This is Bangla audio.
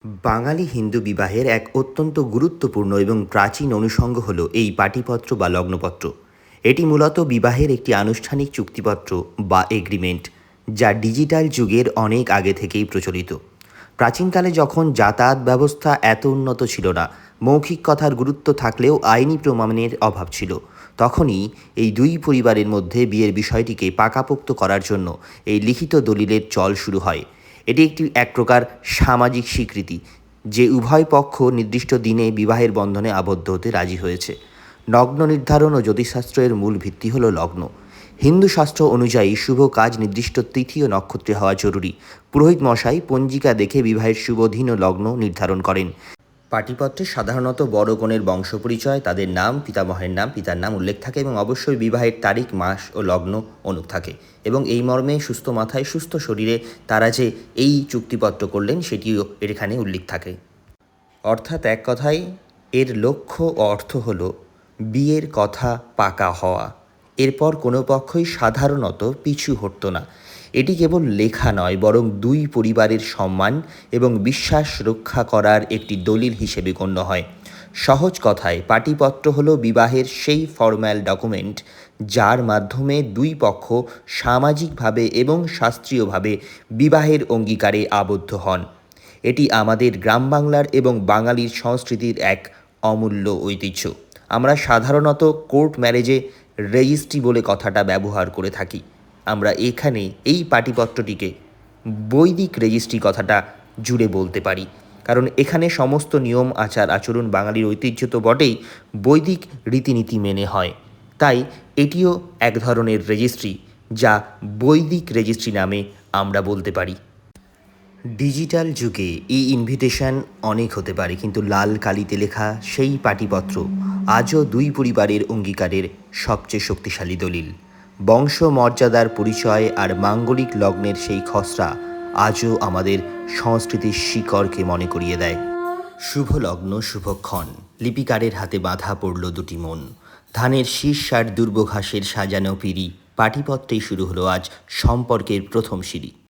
বাঙালি হিন্দু বিবাহের এক অত্যন্ত গুরুত্বপূর্ণ এবং প্রাচীন অনুষঙ্গ হল এই পাটিপত্র বা লগ্নপত্র। এটি মূলত বিবাহের একটি আনুষ্ঠানিক চুক্তিপত্র বা এগ্রিমেন্ট, যা ডিজিটাল যুগের অনেক আগে থেকেই প্রচলিত। প্রাচীনকালে যখন যাতায়াত ব্যবস্থা এত উন্নত ছিল না, মৌখিক কথার গুরুত্ব থাকলেও আইনি প্রমাণের অভাব ছিল, তখনই এই দুই পরিবারের মধ্যে বিয়ের বিষয়টিকে পাকাপোক্ত করার জন্য এই লিখিত দলিলের চল শুরু হয়। এটি এক প্রকার সামাজিক স্বীকৃতি যে উভয় পক্ষ নির্দিষ্ট দিনে বিবাহের বন্ধনে আবদ্ধ হতে রাজি হয়েছে। লগ্ন নির্ধারণ ও জ্যোতিষশাস্ত্রের মূল ভিত্তি হল লগ্ন। হিন্দু শাস্ত্র অনুযায়ী শুভ কাজ নির্দিষ্ট তিথি ও নক্ষত্রে হওয়া জরুরি। পুরোহিত মশাই পঞ্জিকা দেখে বিবাহের শুভ দিন ও লগ্ন নির্ধারণ করেন। পাটিপত্রে সাধারণত বড় কনের বংশপরিচয়, তাদের নাম, পিতামহের নাম, পিতার নাম উল্লেখ থাকে এবং অবশ্যই বিবাহের তারিখ, মাস ও লগ্ন অনুক থাকে এবং এই মর্মে সুস্থ মাথায় সুস্থ শরীরে তারা যে এই চুক্তিপত্র করলেন সেটিও এখানে উল্লেখ থাকে। অর্থাৎ এক কথায় এর লক্ষ্য ও অর্থ হল বিয়ের কথা পাকা হওয়া। এরপর কোনো পক্ষই সাধারণত পিছু হটত না। এটি কেবল লেখা নয়, বরং দুই পরিবারের সম্মান এবং বিশ্বাস রক্ষা করার একটি দলিল হিসেবে গণ্য হয়। সহজ কথায় পাটিপত্র হলো বিবাহের সেই ফর্ম্যাল ডকুমেন্ট যার মাধ্যমে দুই পক্ষ সামাজিকভাবে এবং শাস্ত্রীয়ভাবে বিবাহের অঙ্গীকারে আবদ্ধ হন। এটি আমাদের গ্রাম বাংলার এবং বাঙালির সংস্কৃতির এক অমূল্য ঐতিহ্য। আমরা সাধারণত কোর্ট ম্যারেজে রেজিস্ট্রি বলে কথাটা ব্যবহার করে থাকি। আমরা এখানে এই পাটিপত্রটিকে বৈদিক রেজিস্ট্রি কথাটা জুড়ে বলতে পারি, কারণ এখানে সমস্ত নিয়ম আচার আচরণ বাঙালির ঐতিহ্য তো বটেই, বৈদিক রীতিনীতি মেনে হয়। তাই এটিও এক ধরনের রেজিস্ট্রি, যা বৈদিক রেজিস্ট্রি নামে আমরা বলতে পারি। ডিজিটাল যুগে এই ইনভিটেশন অনেক হতে পারে, কিন্তু লাল কালিতে লেখা সেই পাটিপত্র আজও দুই পরিবারের অঙ্গীকারের সবচেয়ে শক্তিশালী দলিল। বংশ মর্যাদার পরিচয় আর মাঙ্গলিক লগ্নের সেই খসড়া আজও আমাদের সংস্কৃতির শিকড়কে মনে করিয়ে দেয়। শুভ লগ্ন, শুভক্ষণ, লিপিকারের হাতে বাঁধা পড়ল দুটি মন। ধানের শীষ আর দুর্ব ঘাসের সাজানো পিঁড়ি, পাটিপত্রেই শুরু হলো আজ সম্পর্কের প্রথম সিঁড়ি।